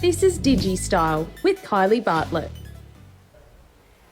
This is DigiStyle with Kylie Bartlett.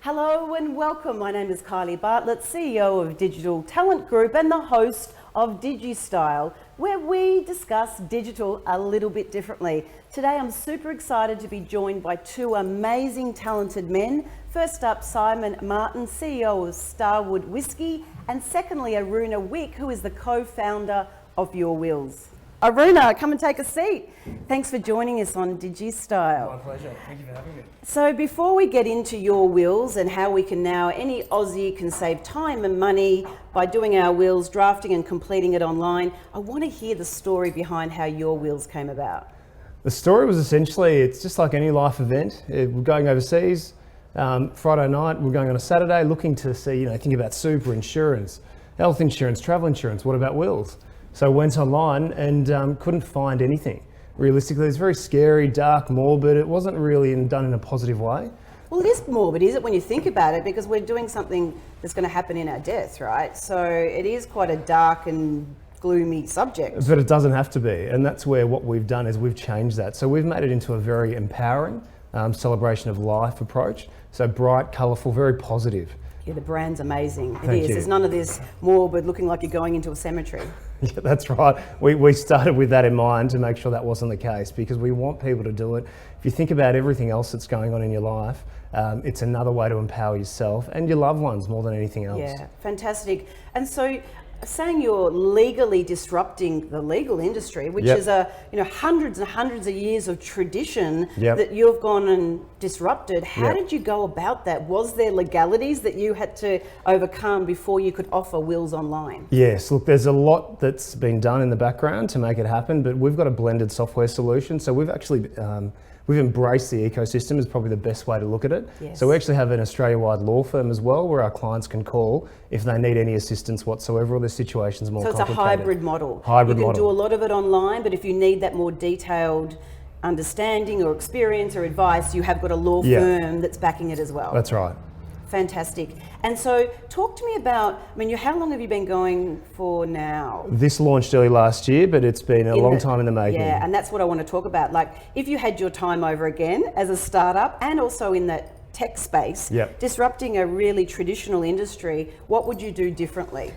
Hello and welcome. My name is Kylie Bartlett, CEO of Digital Talent Group and the host of DigiStyle, where we discuss digital a little bit differently. Today I'm super excited to be joined by two amazing talented men. First up, Simon Martin, CEO of Starwood Whisky, and secondly, Aruna Wick, who is the co-founder of Your Wills. Aruna, come and take a seat. Thanks for joining us on DigiStyle. My pleasure. Thank you for having me. So before we get into Your Wills and how we can now, any Aussie can save time and money by doing our wills, drafting and completing it online, I want to hear the story behind how Your Wills came about. The story was essentially, it's just like any life event. We're going overseas, Friday night, we're going on a Saturday looking to see, think about super insurance, health insurance, travel insurance, what about wills? So I went online and couldn't find anything. Realistically, it's very scary, dark, morbid. It wasn't really done in a positive way. Well, it is morbid, is it, when you think about it, because we're doing something that's going to happen in our death, right? So it is quite a dark and gloomy subject. But it doesn't have to be, and that's where what we've done is we've changed that. So we've made it into a very empowering celebration of life approach. So bright, colourful, very positive. Yeah, the brand's amazing. It Thank is. you. There's none of this morbid looking like you're going into a cemetery. Yeah, that's right. We started with that in mind to make sure that wasn't the case, because we want people to do it. If you think about everything else that's going on in your life, it's another way to empower yourself and your loved ones more than anything else. Yeah, fantastic. And so, saying you're legally disrupting the legal industry, which Yep. is hundreds and hundreds of years of tradition Yep. that you've gone and disrupted. How Yep. did you go about that? Was there legalities that you had to overcome before you could offer wills online? Yes, look, there's a lot that's been done in the background to make it happen, but we've got a blended software solution. So we've actually we've embraced the ecosystem is probably the best way to look at it. Yes. So we actually have an Australia-wide law firm as well, where our clients can call if they need any assistance whatsoever, or their situation's more So it's complicated. a hybrid model. Hybrid you can model. do a lot of it online, but if you need that more detailed understanding or experience or advice, you have got a law Yeah. firm that's backing it as well. That's right. Fantastic. And so talk to me about, how long have you been going for now? This launched early last year, but it's been a long time in the making. Yeah, and that's what I want to talk about. Like, if you had your time over again as a startup and also in that tech space, Yep. disrupting a really traditional industry, what would you do differently?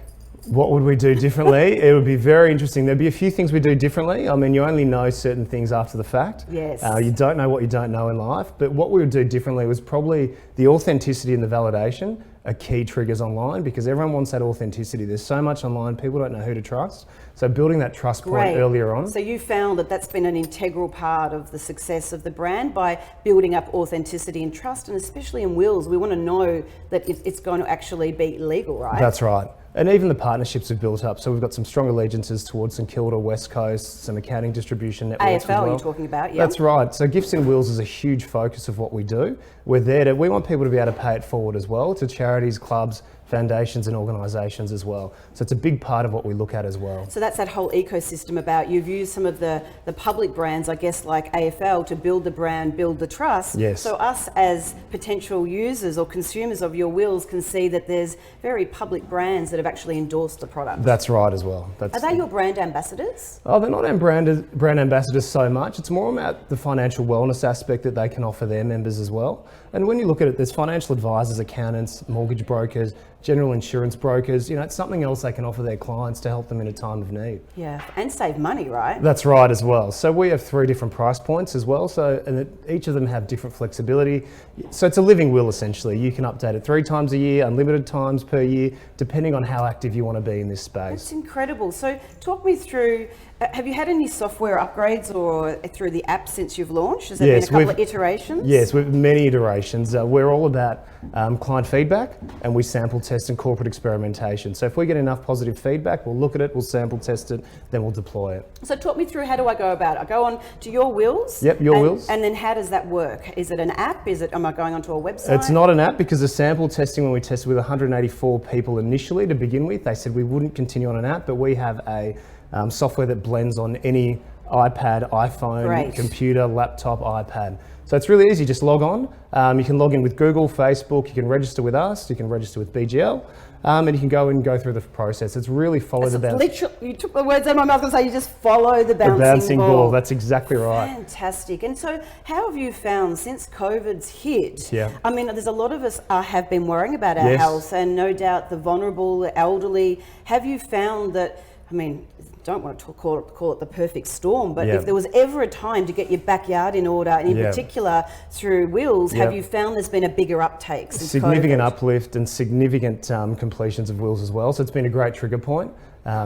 What would we do differently? It would be very interesting. There'd be a few things we do differently. You only know certain things after the fact. Yes. You don't know what you don't know in life. But what we would do differently was probably the authenticity and the validation are key triggers online, because everyone wants that authenticity. There's so much online, people don't know who to trust. So building that trust point earlier on. So you found that that's been an integral part of the success of the brand by building up authenticity and trust, and especially in wills, we want to know that it's going to actually be legal, right? That's right. And even the partnerships we've built up. So we've got some strong allegiances towards St Kilda, West Coast, some accounting distribution networks as AFL well. you're talking about, yeah. That's right. So Gifts and Wills is a huge focus of what we do. We want people to be able to pay it forward as well to charities, clubs, foundations and organisations as well. So it's a big part of what we look at as well. So that's that whole ecosystem about, you've used some of the public brands, I guess, like AFL to build the brand, build the trust. Yes. So us as potential users or consumers of Your Wills can see that there's very public brands that have actually endorsed the product. That's right as well. Are they your brand ambassadors? Oh, they're not brand ambassadors so much. It's more about the financial wellness aspect that they can offer their members as well. And when you look at it, there's financial advisors, accountants, mortgage brokers, general insurance brokers. It's something else they can offer their clients to help them in a time of need. Yeah, and save money, right? That's right as well. So we have 3 different price points as well. And each of them have different flexibility. So it's a living will essentially. You can update it 3 times a year, unlimited times per year, depending on how active you want to be in this space. That's incredible. So talk me through, have you had any software upgrades or through the app since you've launched? Has there been a couple of iterations? Yes, we've many iterations. We're all about client feedback, and we sample test and corporate experimentation. So if we get enough positive feedback, we'll look at it, we'll sample test it, then we'll deploy it. So talk me through, how do I go about it? I go on to Your Wills? Yep, Your Wills. And then how does that work? Is it an app? Am I going onto a website? It's not an app, because the sample testing, when we tested with 184 people initially to begin with, they said we wouldn't continue on an app, but we have a software that blends on any iPad, iPhone, Great. computer, laptop, iPad. So it's really easy, just log on. You can log in with Google, Facebook, you can register with us, you can register with BGL. and you can go through the process. It's really follow the bounce. Literally, you took the words out of my mouth and say you just follow the bouncing ball. That's exactly right. Fantastic. And so, how have you found since COVID's hit? Yeah. I mean, there's a lot of us have been worrying about our health, and no doubt the vulnerable, the elderly. Have you found that? I mean, don't want to call it the perfect storm, but if there was ever a time to get your backyard in order, and in particular through wills, have you found there's been a bigger uptake since significant COVID? uplift and significant completions of wills as well. So it's been a great trigger point.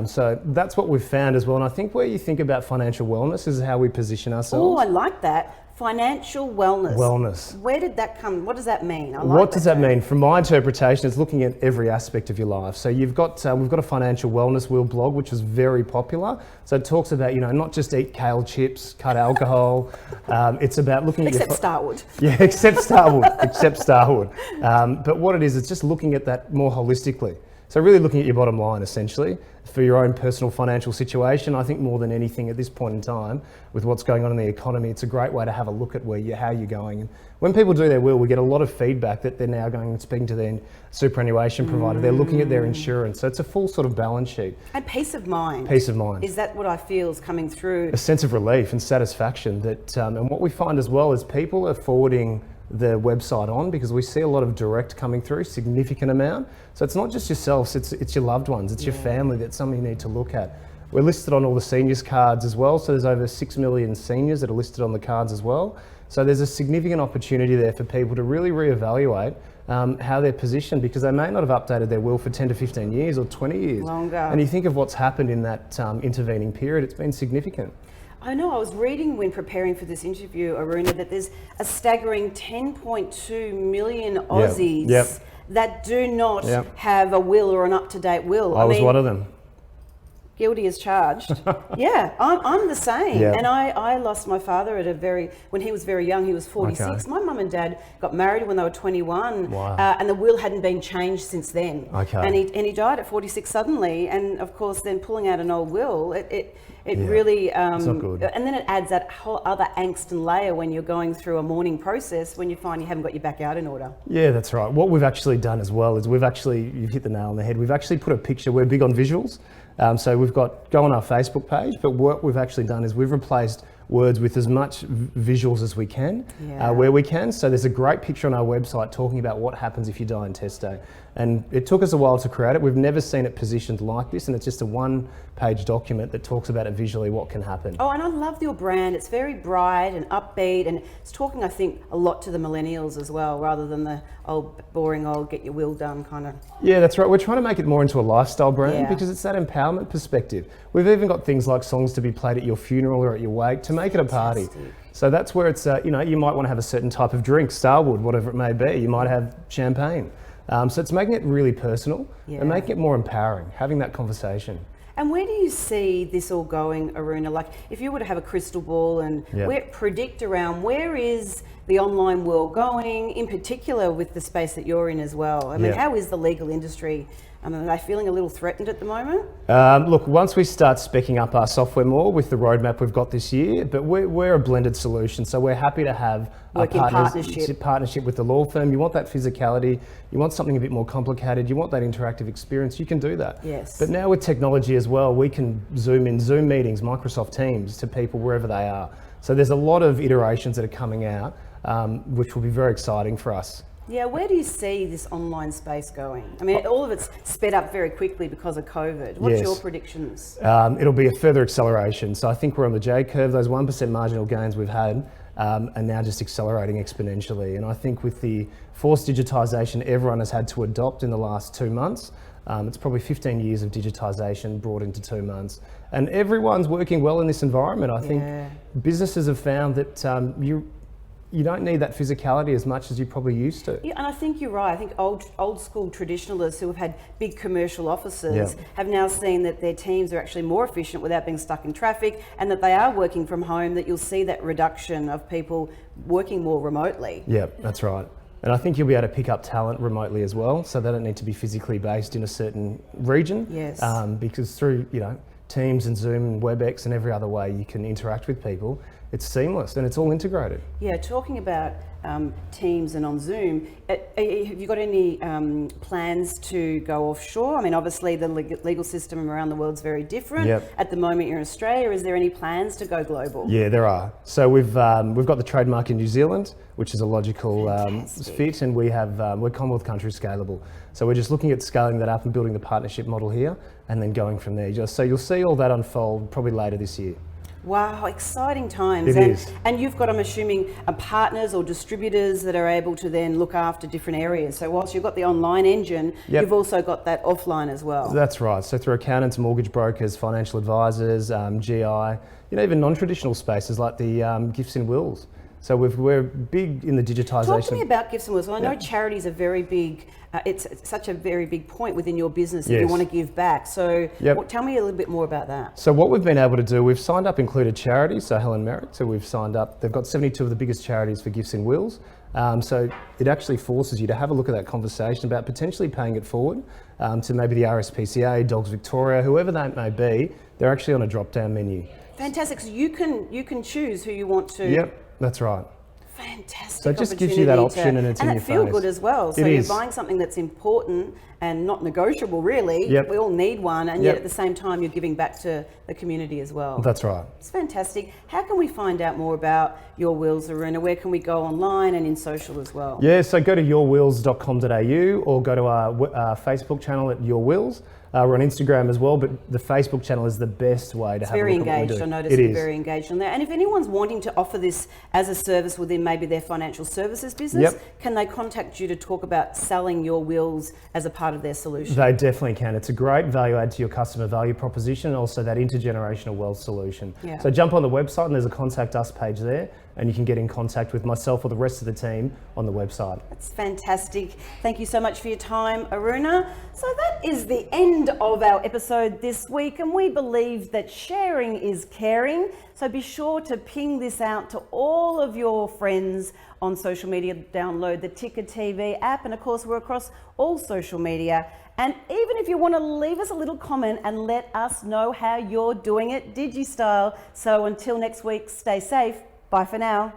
So that's what we've found as well. And I think where you think about financial wellness is how we position ourselves. Oh, I like that. Financial wellness. Wellness. Where did that come? What does that mean? What does that mean? From my interpretation, it's looking at every aspect of your life. So we've got a financial wellness wheel blog, which is very popular. So it talks about, not just eat kale chips, cut alcohol. It's about looking at except Starwood. Yeah, except Starwood. Except Starwood. But what it is, it's just looking at that more holistically. So really looking at your bottom line, essentially, for your own personal financial situation. I think more than anything at this point in time, with what's going on in the economy, it's a great way to have a look at how you're going. And when people do their will, we get a lot of feedback that they're now going and speaking to their superannuation provider. They're looking at their insurance. So it's a full sort of balance sheet. And peace of mind. Peace of mind. Is that what I feel is coming through? A sense of relief and satisfaction. And what we find as well is people are forwarding the website on, because we see a lot of direct coming through, significant amount. So it's not just yourselves, it's your loved ones, it's your family. That's something you need to look at. We're listed on all the seniors cards as well. So there's over 6 million seniors that are listed on the cards as well. So there's a significant opportunity there for people to really reevaluate how they're positioned, because they may not have updated their will for 10 to 15 years or 20 years. Longer. And you think of what's happened in that intervening period, it's been significant. I know, I was reading when preparing for this interview, Aruna, that there's a staggering 10.2 million Aussies that do not have a will or an up-to-date will. I was one of them. Guilty as charged. Yeah, I'm the same. Yeah. And I lost my father when he was very young. He was 46. Okay. My mum and dad got married when they were 21. Wow. And the will hadn't been changed since then. Okay. And he died at 46 suddenly. And of course, then pulling out an old will, it really, it's not good. And then it adds that whole other angst and layer when you're going through a mourning process when you find you haven't got your backyard in order. Yeah, that's right. What we've actually done as well is you've hit the nail on the head. We've actually put a picture. We're big on visuals. So go on our Facebook page, but what we've actually done is we've replaced words with as much visuals as we can, where we can. So there's a great picture on our website talking about what happens if you die intestate. And it took us a while to create it. We've never seen it positioned like this, and it's just a one-page document that talks about it visually, what can happen. Oh, and I love your brand. It's very bright and upbeat, and it's talking, I think, a lot to the millennials as well, rather than the boring get your will done kind of. Yeah, that's right. We're trying to make it more into a lifestyle brand because it's that empowerment perspective. We've even got things like songs to be played at your funeral or at your wake to make it a party. So that's where it's, you might want to have a certain type of drink, Starwood, whatever it may be. You might have champagne. So it's making it really personal and making it more empowering, having that conversation. And where do you see this all going, Aruna? Like, if you were to have a crystal ball and predict around where is the online world going, in particular with the space that you're in as well? I mean, how is the legal industry? Are they feeling a little threatened at the moment? Look, once we start speccing up our software more with the roadmap we've got this year, but we're a blended solution, so we're happy to have a partnership with the law firm. You want that physicality, you want something a bit more complicated, you want that interactive experience, you can do that. Yes. But now with technology as well, we can Zoom meetings, Microsoft Teams to people wherever they are. So there's a lot of iterations that are coming out, which will be very exciting for us. Yeah, where do you see this online space going? I mean, all of it's sped up very quickly because of COVID. What's your predictions? It'll be a further acceleration. So I think we're on the J curve. Those 1% marginal gains we've had are now just accelerating exponentially. And I think with the forced digitisation everyone has had to adopt in the last 2 months, it's probably 15 years of digitisation brought into 2 months. And everyone's working well in this environment. I think businesses have found that you don't need that physicality as much as you probably used to. Yeah, and I think you're right. I think old school traditionalists who have had big commercial offices have now seen that their teams are actually more efficient without being stuck in traffic, and that they are working from home, that you'll see that reduction of people working more remotely. Yeah, that's right. And I think you'll be able to pick up talent remotely as well, so they don't need to be physically based in a certain region. Yes. Because through, Teams and Zoom and WebEx and every other way you can interact with people, it's seamless and it's all integrated. Yeah, talking about Teams and on Zoom, have you got any plans to go offshore? I mean, obviously the legal system around the world is very different. Yep. At the moment you're in Australia, is there any plans to go global? Yeah, there are. So we've got the trademark in New Zealand, which is a logical fit, and we're Commonwealth country scalable. So we're just looking at scaling that up and building the partnership model here, and then going from there. So you'll see all that unfold probably later this year. Wow, exciting times. It is. And you've got, I'm assuming, partners or distributors that are able to then look after different areas. So whilst you've got the online engine, Yep. you've also got that offline as well. That's right. So through accountants, mortgage brokers, financial advisors, GI, even non-traditional spaces like the gifts and wills. So we're big in the digitisation. Talk to me about gifts and wills. Well, I know Yeah. charities are very big. It's such a very big point within your business that you Yes. want to give back. So Yep. tell me a little bit more about that. So what we've been able to do, we've signed up included charities, so Helen Merrick, so we've signed up, they've got 72 of the biggest charities for gifts and wills. So it actually forces you to have a look at that conversation about potentially paying it forward to maybe the RSPCA, Dogs Victoria, whoever that may be. They're actually on a drop-down menu. Fantastic. So you can choose who you want to. Yep, that's right. Fantastic. So it just gives you that opportunity option and it's in that your feel face. good as well. So It you're is. buying something that's important and not negotiable, really. Yep. We all need one, and yet Yep. at the same time you're giving back to the community as well. That's right. It's fantastic. How can we find out more about Your Wills, Aruna? Where can we go online and in social as well? Yeah, so go to yourwills.com.au or go to our Facebook channel at Your Wills. We're on Instagram as well, but the Facebook channel is the best way to It's have very a look at what we engaged. do. I noticed It you're is. very engaged on there. And if anyone's wanting to offer this as a service within maybe their financial services business, Yep. can they contact you to talk about selling Your Wills as a part of their solution? They definitely can. It's a great value add to your customer value proposition and also that intergenerational wealth solution. Yeah. So jump on the website and there's a contact us page there and you can get in contact with myself or the rest of the team on the website. That's fantastic. Thank you so much for your time, Aruna. So that is the end of our episode this week, and we believe that sharing is caring. So be sure to ping this out to all of your friends on social media. Download the Ticker TV app, and of course we're across all social media. And even if you want to leave us a little comment and let us know how you're doing it DigiStyle. So until next week, stay safe. Bye for now.